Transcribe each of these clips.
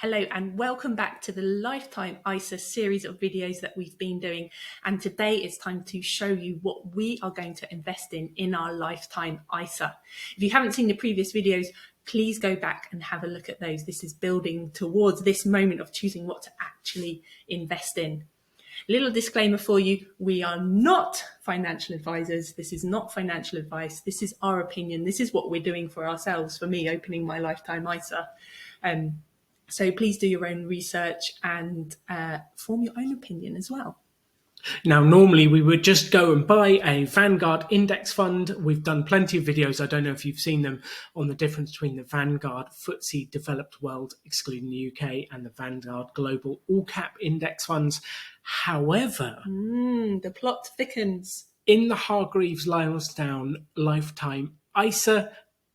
Hello and welcome back to the Lifetime ISA series of videos that we've been doing. And today it's time to show you what we are going to invest in our Lifetime ISA. If you haven't seen the previous videos, please go back and have a look at those. This is building towards this moment of choosing what to actually invest in. Little disclaimer for you, we are not financial advisors. This is not financial advice. This is our opinion. This is what we're doing for ourselves. For me, opening my Lifetime ISA. So please do your own research and form your own opinion as well. Now, normally we would just go and buy a Vanguard index fund. We've done plenty of videos, I don't know if you've seen them, on the difference between the Vanguard FTSE Developed World, excluding the UK, and the Vanguard Global All Cap Index funds. However, the plot thickens. In the Hargreaves Lansdown Lifetime ISA,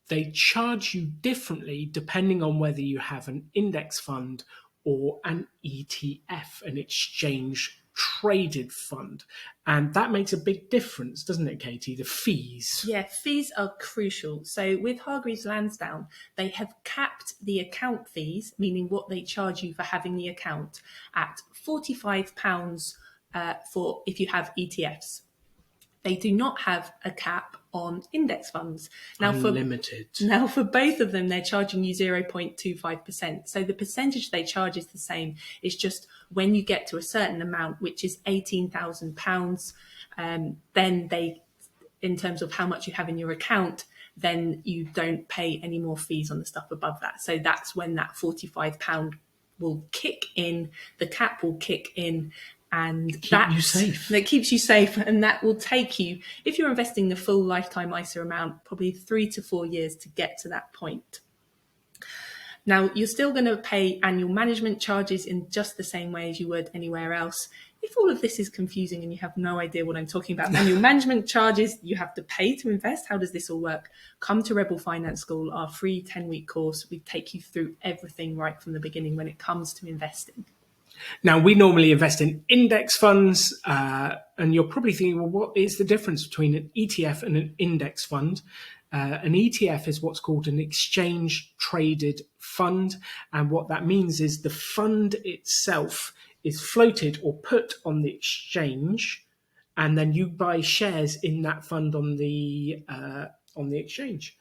they charge you differently depending on whether you have an index fund or an ETF, an exchange traded fund. And that makes a big difference, doesn't it, Katie? The fees. Yeah, fees are crucial. So with Hargreaves Lansdown, they have capped the account fees, meaning what they charge you for having the account, at £45 for if you have ETFs. They do not have a cap on index funds. Unlimited. Now for both of them, they're charging you 0.25%. So the percentage they charge is the same. It's just when you get to a certain amount, which is £18,000, then they, in terms of how much you have in your account, then you don't pay any more fees on the stuff above that. So that's when that £45 will kick in, the cap will kick in, and that keeps you safe, and that will take you, if you're investing the full Lifetime ISA amount, probably 3 to 4 years to get to that point. Now, you're still going to pay annual management charges in just the same way as you would anywhere else. If all of this is confusing and you have no idea what I'm talking about, annual management charges, you have to pay to invest. How does this all work? Come to Rebel Finance School, our free 10-week course. We take you through everything right from the beginning when it comes to investing. Now, we normally invest in index funds, and you're probably thinking, well, what is the difference between an ETF and an index fund? An ETF is what's called an exchange traded fund. And what that means is the fund itself is floated or put on the exchange, and then you buy shares in that fund on the exchange.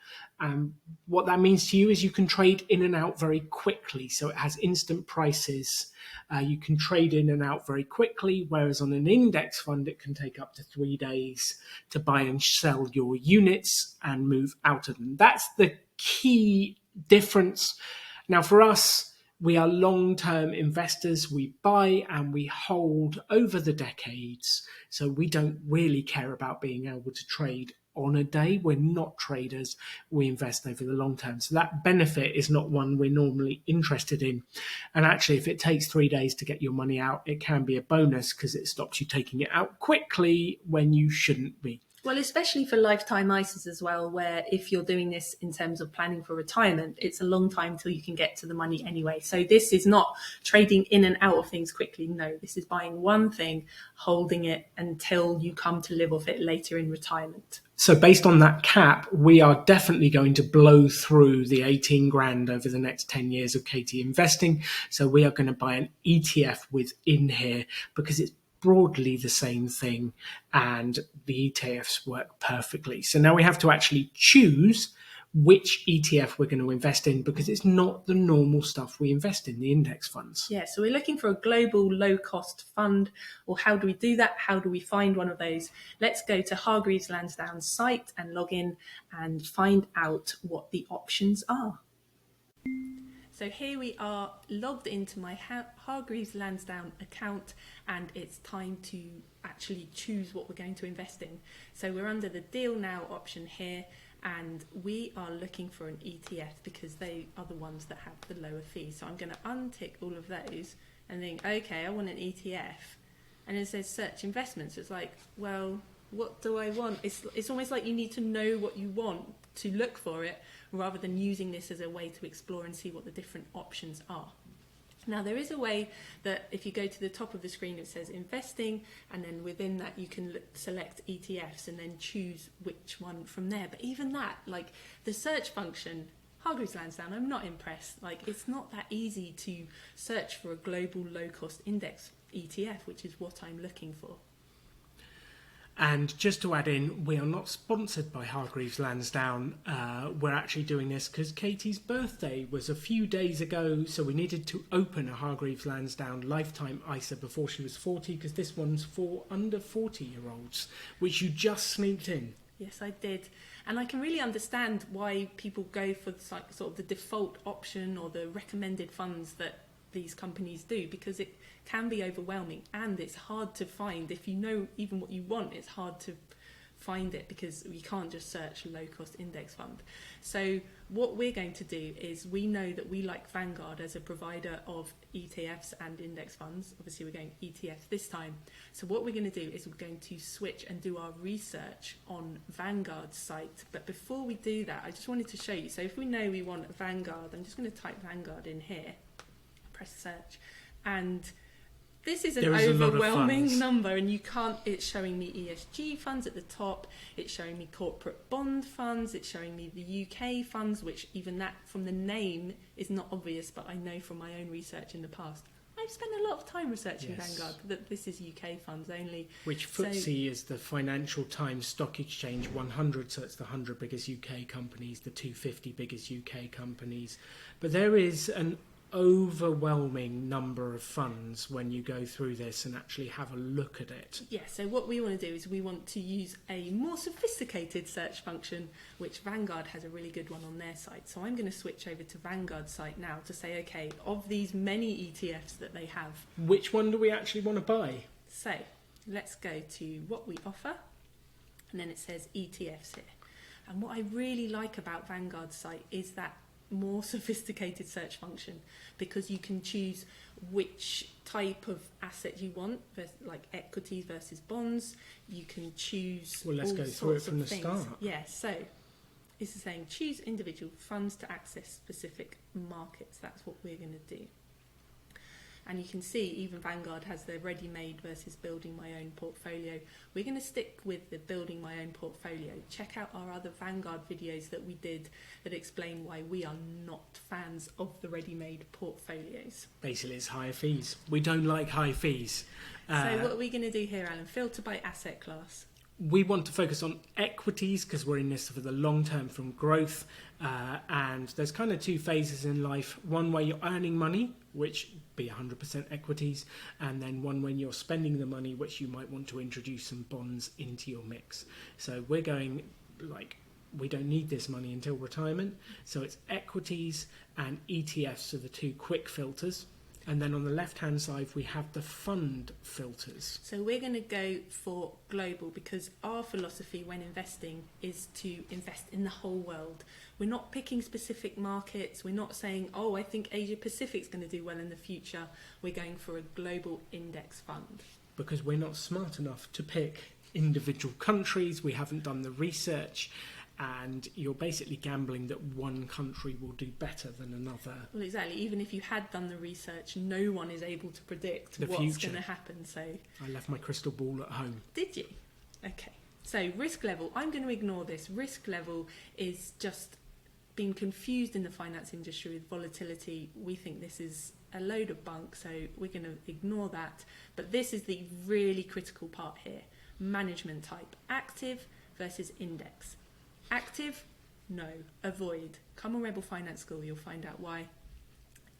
What that means to you is you can trade in and out very quickly. So it has instant prices. You can trade in and out very quickly, whereas on an index fund, it can take up to 3 days to buy and sell your units and move out of them. That's the key difference. Now, for us, we are long-term investors. We buy and we hold over the decades. So we don't really care about being able to trade on a day. We're not traders. We invest over the long term. So that benefit is not one we're normally interested in. And actually, if it takes 3 days to get your money out, it can be a bonus because it stops you taking it out quickly when you shouldn't be. Well, especially for Lifetime ISAs as well, where if you're doing this in terms of planning for retirement, it's a long time till you can get to the money anyway. So this is not trading in and out of things quickly. No, this is buying one thing, holding it until you come to live off it later in retirement. So based on that cap, we are definitely going to blow through the 18 grand over the next 10 years of Katie investing. So we are going to buy an ETF within here because it's broadly the same thing, and the ETFs work perfectly. So now we have to actually choose which ETF we're going to invest in because it's not the normal stuff we invest in, the index funds. Yeah, so we're looking for a global low-cost fund. Well, how do we do that? How do we find one of those? Let's go to Hargreaves Lansdown's site and log in and find out what the options are. So here we are logged into my Hargreaves Lansdown account, and it's time to actually choose what we're going to invest in. So we're under the Deal Now option here, and we are looking for an ETF because they are the ones that have the lower fee. So I'm going to untick all of those and think, okay, I want an ETF. And it says search investments. It's like, well, what do I want? It's almost like you need to know what you want to look for it, rather than using this as a way to explore and see what the different options are. Now, there is a way that if you go to the top of the screen, it says investing, and then within that you can select ETFs and then choose which one from there. But even that, like the search function, Hargreaves Lansdown, I'm not impressed. Like, it's not that easy to search for a global low-cost index ETF, which is what I'm looking for. And just to add in, we are not sponsored by Hargreaves Lansdown. We're actually doing this because Katie's birthday was a few days ago, so we needed to open a Hargreaves Lansdown lifetime ISA before she was 40, because this one's for under 40-year-olds, which you just sneaked in. Yes, I did. And I can really understand why people go for sort of the default option or the recommended funds that these companies do, because it can be overwhelming and it's hard to find. If you know even what you want, it's hard to find it because you can't just search low cost index fund. So what we're going to do is, we know that we like Vanguard as a provider of ETFs and index funds. Obviously we're going ETFs this time. So what we're going to do is we're going to switch and do our research on Vanguard's site. But before we do that, I just wanted to show you. So if we know we want Vanguard, I'm just going to type Vanguard in here, press search, and this is an overwhelming number, and you can't. It's showing me ESG funds at the top, it's showing me corporate bond funds, it's showing me the UK funds, which even that from the name is not obvious, but I know from my own research in the past, I've spent a lot of time researching Vanguard, that this is UK funds only. Which FTSE is the Financial Times Stock Exchange 100, so it's the 100 biggest UK companies, the 250 biggest UK companies. But there is an overwhelming number of funds when you go through this and actually have a look at it. Yeah, so what we want to do is we want to use a more sophisticated search function, which Vanguard has a really good one on their site. So I'm going to switch over to Vanguard's site now to say, okay, of these many ETFs that they have, which one do we actually want to buy? So let's go to what we offer, and then it says ETFs here. And what I really like about Vanguard's site is that more sophisticated search function, because you can choose which type of asset you want, like equities versus bonds. You can choose. Well, let's go through it from the start. Yeah, so this is saying choose individual funds to access specific markets. That's what we're going to do. And you can see even Vanguard has their ready-made versus building my own portfolio. We're going to stick with the building my own portfolio. Check out our other Vanguard videos that we did that explain why we are not fans of the ready-made portfolios. Basically, it's higher fees. We don't like high fees. So what are we going to do here, Alan? Filter by asset class. We want to focus on equities because we're in this for the long term from growth, and there's kind of two phases in life. One where you're earning money, which be 100% equities, and then one when you're spending the money, which you might want to introduce some bonds into your mix. So we're going like, we don't need this money until retirement, so it's equities and ETFs are the two quick filters. And then on the left-hand side, we have the fund filters. So we're going to go for global, because our philosophy when investing is to invest in the whole world. We're not picking specific markets. We're not saying, oh, I think Asia Pacific's going to do well in the future. We're going for a global index fund. Because we're not smart enough to pick individual countries. We haven't done the research. And you're basically gambling that one country will do better than another. Well, exactly. Even if you had done the research, no one is able to predict what's going to happen. So I left my crystal ball at home. Did you? Okay. So risk level, I'm going to ignore this. Risk level is just being confused in the finance industry with volatility. We think this is a load of bunk, so we're going to ignore that. But this is the really critical part here. Management type, active versus index. Active, no, avoid. Come on Rebel Finance School, you'll find out why.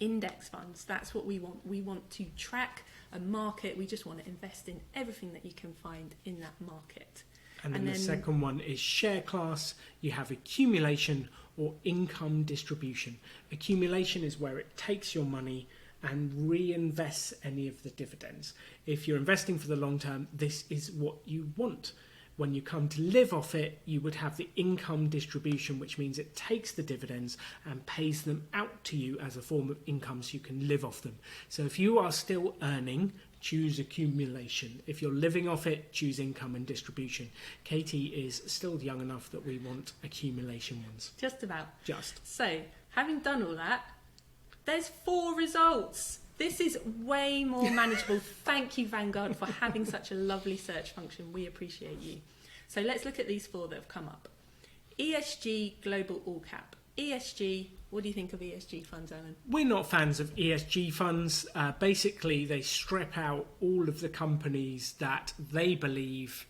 Index funds, that's what we want. We want to track a market. We just want to invest in everything that you can find in that market. And then the second one is share class. You have accumulation or income distribution. Accumulation is where it takes your money and reinvests any of the dividends. If you're investing for the long term, this is what you want. When you come to live off it, you would have the income distribution, which means it takes the dividends and pays them out to you as a form of income so you can live off them. So if you are still earning, choose accumulation. If you're living off it, choose income and distribution. Katie is still young enough that we want accumulation ones. Just about. Just. So, having done all that, there's 4 results. This is way more manageable. Thank you, Vanguard, for having such a lovely search function. We appreciate you. So let's look at these 4 that have come up. ESG Global All Cap. ESG, what do you think of ESG funds, Alan? We're not fans of ESG funds. Basically, they strip out all of the companies that they believe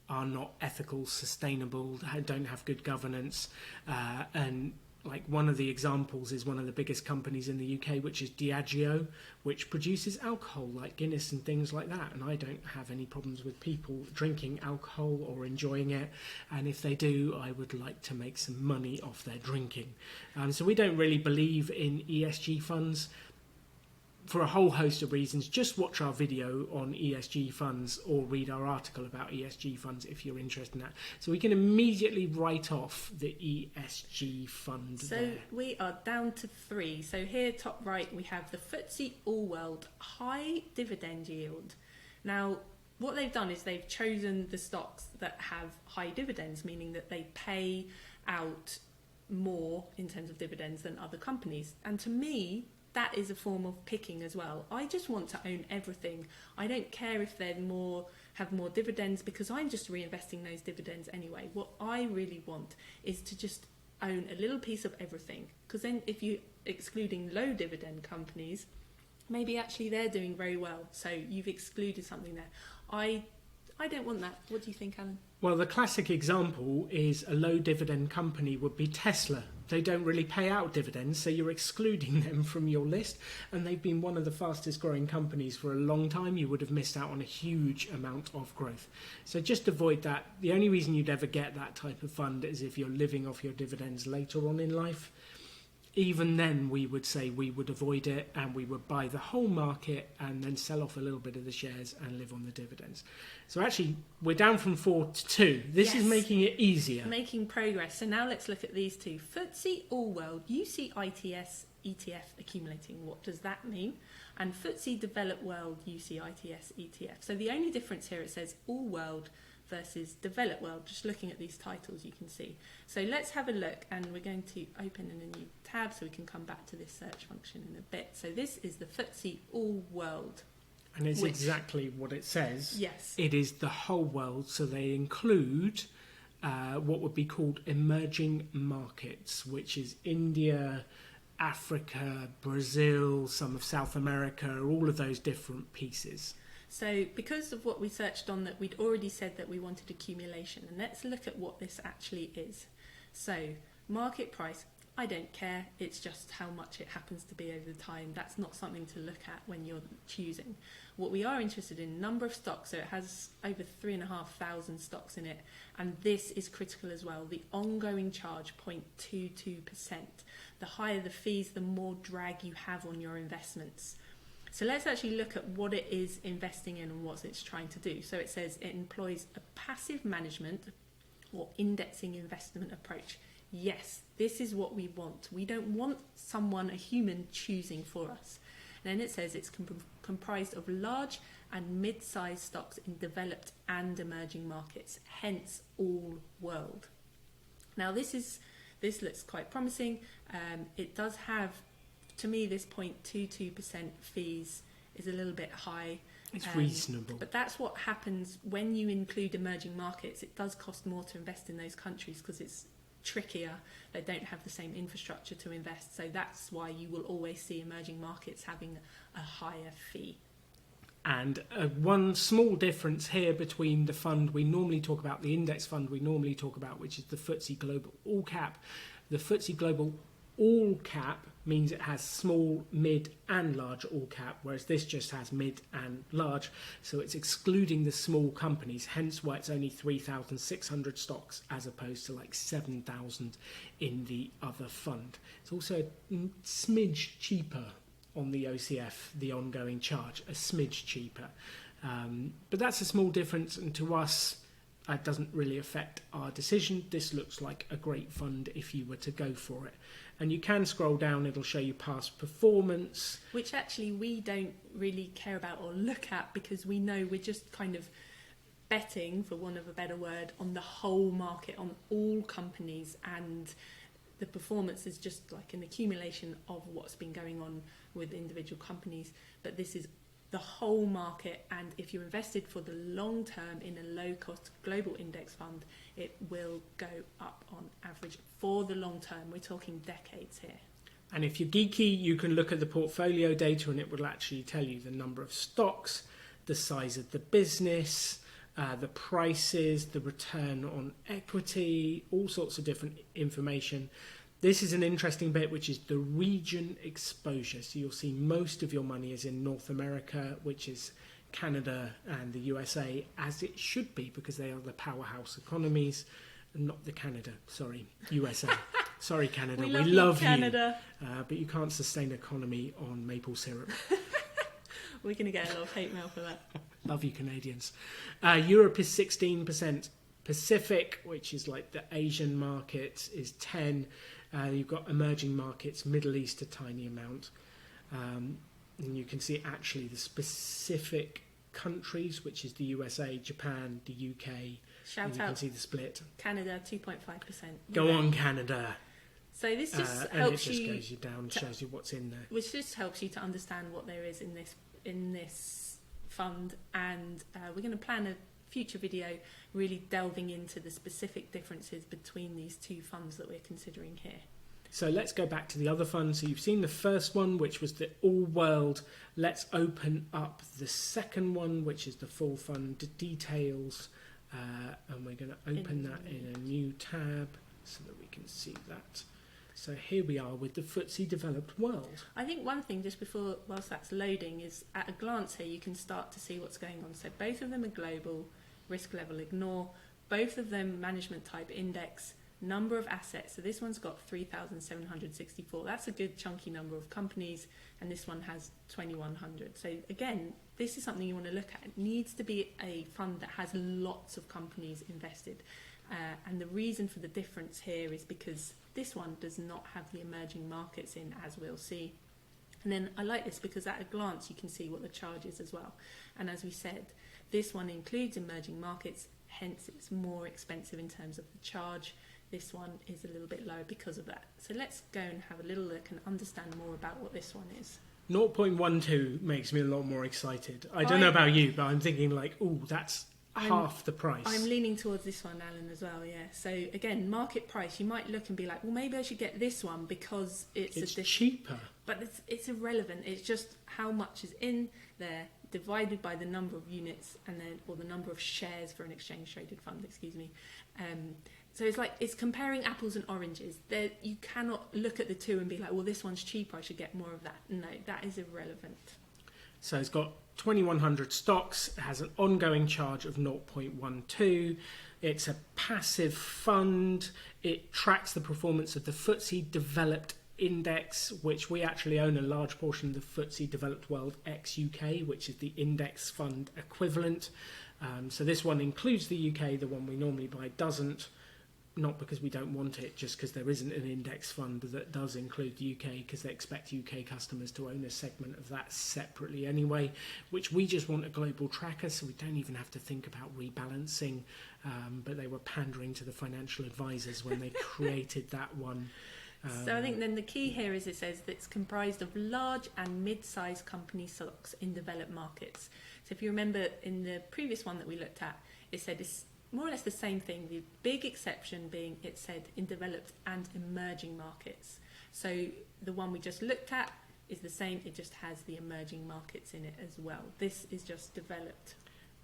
are not ethical, sustainable, don't have good governance, and like one of the examples is one of the biggest companies in the UK, which is Diageo, which produces alcohol like Guinness and things like that. And I don't have any problems with people drinking alcohol or enjoying it. And if they do, I would like to make some money off their drinking. So we don't really believe in ESG funds for a whole host of reasons. Just watch our video on ESG funds or read our article about ESG funds if you're interested in that. So we can immediately write off the ESG fund. So there. we are down to 3. So here, top right, we have the FTSE All World High Dividend Yield. Now, what they've done is they've chosen the stocks that have high dividends, meaning that they pay out more in terms of dividends than other companies. And to me, that is a form of picking as well. I just want to own everything. I don't care if they're have more dividends, because I'm just reinvesting those dividends anyway. What I really want is to just own a little piece of everything, because then if you're excluding low dividend companies, maybe actually they're doing very well. So you've excluded something there. I don't want that. What do you think, Alan? Well, the classic example is a low dividend company would be Tesla. They don't really pay out dividends, so you're excluding them from your list. And they've been one of the fastest growing companies for a long time. You would have missed out on a huge amount of growth. So just avoid that. The only reason you'd ever get that type of fund is if you're living off your dividends later on in life. Even then, we would say we would avoid it, and we would buy the whole market and then sell off a little bit of the shares and live on the dividends. So actually, we're down from 4 to 2. This is making it easier. Making progress. So now let's look at these two. FTSE All World, UCITS ETF accumulating. What does that mean? And FTSE Developed World, UCITS ETF. So the only difference here, it says All World versus Developed World. Just looking at these titles, you can see. So let's have a look, and we're going to open in a new tab so we can come back to this search function in a bit. So this is the FTSE All World. And it's exactly what it says. Yes. It is the whole world, so they include what would be called emerging markets, which is India, Africa, Brazil, some of South America, all of those different pieces. So because of what we searched on, that we'd already said that we wanted accumulation, and let's look at what this actually is. So market price, I don't care, it's just how much it happens to be over time. That's not something to look at when you're choosing. What we are interested in, number of stocks, so it has over 3,500 stocks in it, and this is critical as well. The ongoing charge, 0.22%. The higher the fees, the more drag you have on your investments. So let's actually look at what it is investing in and what it's trying to do. So it says it employs a passive management or indexing investment approach. Yes, this is what we want. We don't want someone, a human, choosing for us. And then it says it's comprised of large and mid-sized stocks in developed and emerging markets, hence all world. Now this looks quite promising. It does have, to me, this 0.22% fees is a little bit high. It's reasonable. But that's what happens when you include emerging markets. It does cost more to invest in those countries because it's trickier. They don't have the same infrastructure to invest. So that's why you will always see emerging markets having a higher fee. And one small difference here between the fund we normally talk about, the index fund we normally talk about, which is the FTSE Global All Cap. The FTSE Global All Cap means it has small, mid and large all cap, whereas this just has mid and large, so it's excluding the small companies, hence why it's only 3,600 stocks as opposed to like 7,000 in the other fund. It's also a smidge cheaper on the OCF, the ongoing charge, a smidge cheaper, but that's a small difference, and to us it doesn't really affect our decision. This looks like a great fund if you were to go for it. And you can scroll down, it'll show you past performance. Which actually we don't really care about or look at, because we know we're just kind of betting, for want of a better word, on the whole market, on all companies, and the performance is just like an accumulation of what's been going on with individual companies. But this is the whole market, and if you're invested for the long term in a low cost global index fund, it will go up on average for the long term. We're talking decades here. And if you're geeky, you can look at the portfolio data and it will actually tell you the number of stocks, the size of the business, the prices, the return on equity, all sorts of different information. This is an interesting bit, which is the region exposure. So you'll see most of your money is in North America, which is Canada and the USA, as it should be, because they are the powerhouse economies. Not the Canada, sorry, USA. Sorry, Canada, we love Canada. You. But you can't sustain economy on maple syrup. We're going to get a lot of hate mail for that. Love you, Canadians. Europe is 16%. Pacific, which is like the Asian market, is 10. You've got emerging markets, Middle East, a tiny amount. And you can see actually the specific countries, which is the USA, Japan, the UK. Shout out. You can see the split. Canada, 2.5%. Go on, Canada. So this just and helps it just you goes you down, shows you what's in there. which just helps you to understand what there is in this fund, and we're going to plan a future video really delving into the specific differences between these two funds that we're considering here. So let's go back to the other fund. So you've seen the first one, which was the all world. Let's open up the second one, which is the full fund details, and we're going to open that in a new tab so that we can see that. So here we are with the FTSE Developed World. I think one thing just before, whilst that's loading, is at a glance here you can start to see what's going on. So both of them are global, risk level ignore, both of them management type index, number of assets. So this one's got 3,764. That's a good chunky number of companies, and this one has 2,100. So again, this is something you want to look at. It needs to be a fund that has lots of companies invested. And the reason for the difference here is because this one does not have the emerging markets in, as we'll see. And then I like this because at a glance you can see what the charge is as well. And as we said, this one includes emerging markets, hence it's more expensive in terms of the charge. This one is a little bit lower because of that. So let's go and have a little look and understand more about what this one is. 0.12 makes me a lot more excited. I don't know about you, but I'm thinking like, oh, that's half the price. I'm leaning towards this one, Alan, as well, yeah. So again, market price, you might look and be like, well, maybe I should get this one because it's cheaper. But it's irrelevant. It's just how much is in there divided by the number of units and then, or the number of shares for an exchange traded fund, excuse me. So it's like, it's comparing apples and oranges. You cannot look at the two and be like, well, this one's cheaper, I should get more of that. No, that is irrelevant. So it's got 2,100 stocks. It has an ongoing charge of 0.12. It's a passive fund. It tracks the performance of the FTSE Developed Index, which we actually own a large portion of the FTSE Developed World ex-UK, which is the index fund equivalent. So this one includes the UK, the one we normally buy doesn't. Not because we don't want it, just because there isn't an index fund that does include the UK, because they expect UK customers to own a segment of that separately anyway, which we just want a global tracker, so we don't even have to think about rebalancing. But they were pandering to the financial advisors when they created that one. So I think then the key here is it says that it's comprised of large and mid-sized company stocks in developed markets. So if you remember in the previous one that we looked at, it said it's more or less the same thing, the big exception being it said in developed and emerging markets. So the one we just looked at is the same, it just has the emerging markets in it as well. This is just developed.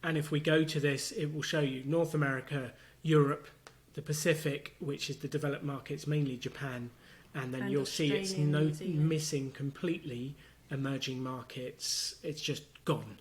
And if we go to this, it will show you North America, Europe, the Pacific, which is the developed markets, mainly Japan, and then you'll see it's missing completely emerging markets. It's just gone.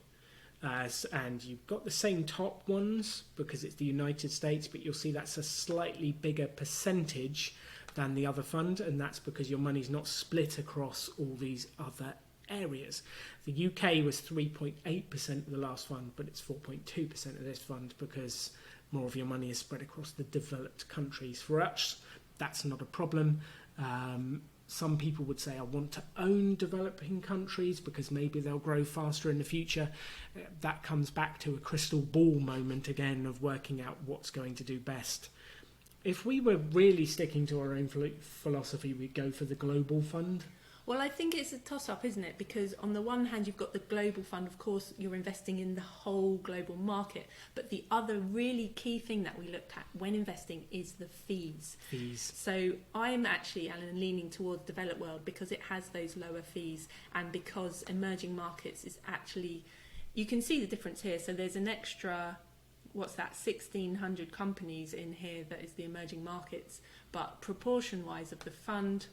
And you've got the same top ones because it's the United States, but you'll see that's a slightly bigger percentage than the other fund, and that's because your money's not split across all these other areas. The UK was 3.8% of the last fund, but it's 4.2% of this fund because more of your money is spread across the developed countries. For us, that's not a problem. Some people would say, I want to own developing countries because maybe they'll grow faster in the future. That comes back to a crystal ball moment again of working out what's going to do best. If we were really sticking to our own philosophy, we'd go for the global fund. Well, I think it's a toss-up, isn't it? Because on the one hand, you've got the global fund. Of course, you're investing in the whole global market. But the other really key thing that we looked at when investing is the fees. So I'm actually, Alan, leaning towards developed world because it has those lower fees, and because emerging markets is actually, you can see the difference here. So there's an extra, what's that, 1,600 companies in here that is the emerging markets. But proportion-wise of the fund,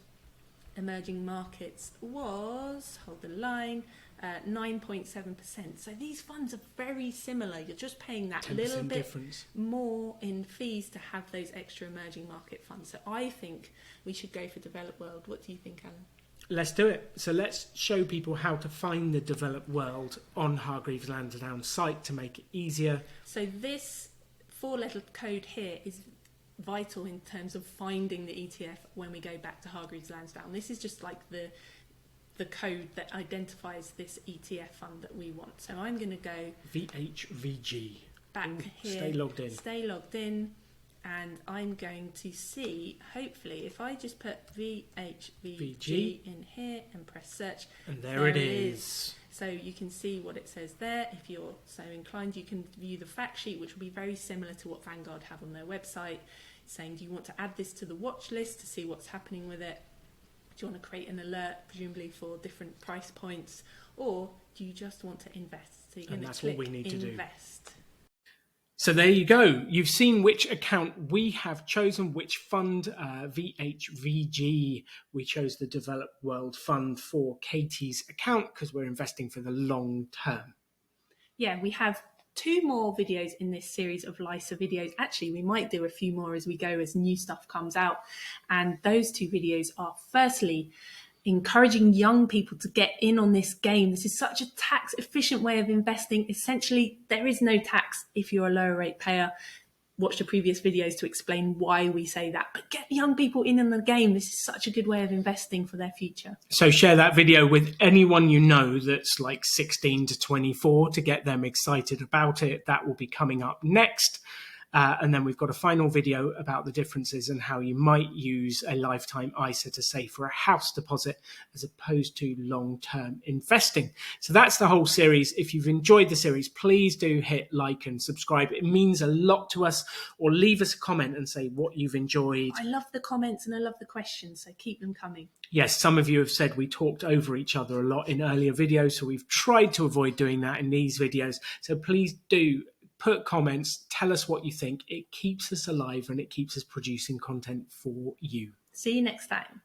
emerging markets was, hold the line, 9.7%. So these funds are very similar. You're just paying that little bit difference more in fees to have those extra emerging market funds. So I think we should go for developed world. What do you think, Alan? Let's do it. So let's show people how to find the developed world on Hargreaves Lansdown site to make it easier. So this 4-letter code here is vital in terms of finding the ETF when we go back to Hargreaves Lansdown. This is just like the code that identifies this ETF fund that we want. So I'm going to go VHVG. Back here. Stay logged in. Stay logged in. And I'm going to see, hopefully, if I just put VHVG in here and press search. And there it is. So you can see what it says there. If you're so inclined, you can view the fact sheet, which will be very similar to what Vanguard have on their website, saying, do you want to add this to the watch list to see what's happening with it? Do you want to create an alert, presumably for different price points? Or do you just want to invest? So you're going to click what we need to do. Invest. So there you go. You've seen which account we have chosen, which fund, VHVG. We chose the Developed World Fund for Katie's account because we're investing for the long term. Yeah, we have 2 more videos in this series of LISA videos. Actually, we might do a few more as we go, as new stuff comes out. And those 2 videos are, firstly, encouraging young people to get in on this game. This is such a tax efficient way of investing. Essentially, there is no tax if you're a lower rate payer. Watch the previous videos to explain why we say that. But get young people in on the game. This is such a good way of investing for their future. So share that video with anyone you know that's like 16 to 24 to get them excited about it. That will be coming up next. And then we've got a final video about the differences and how you might use a lifetime ISA to save for a house deposit as opposed to long-term investing. So that's the whole series. If you've enjoyed the series, please do hit like and subscribe. It means a lot to us. Or leave us a comment and say what you've enjoyed. I love the comments and I love the questions, so keep them coming. Yes, some of you have said we talked over each other a lot in earlier videos, so we've tried to avoid doing that in these videos. So please do put comments, tell us what you think. It keeps us alive and it keeps us producing content for you. See you next time.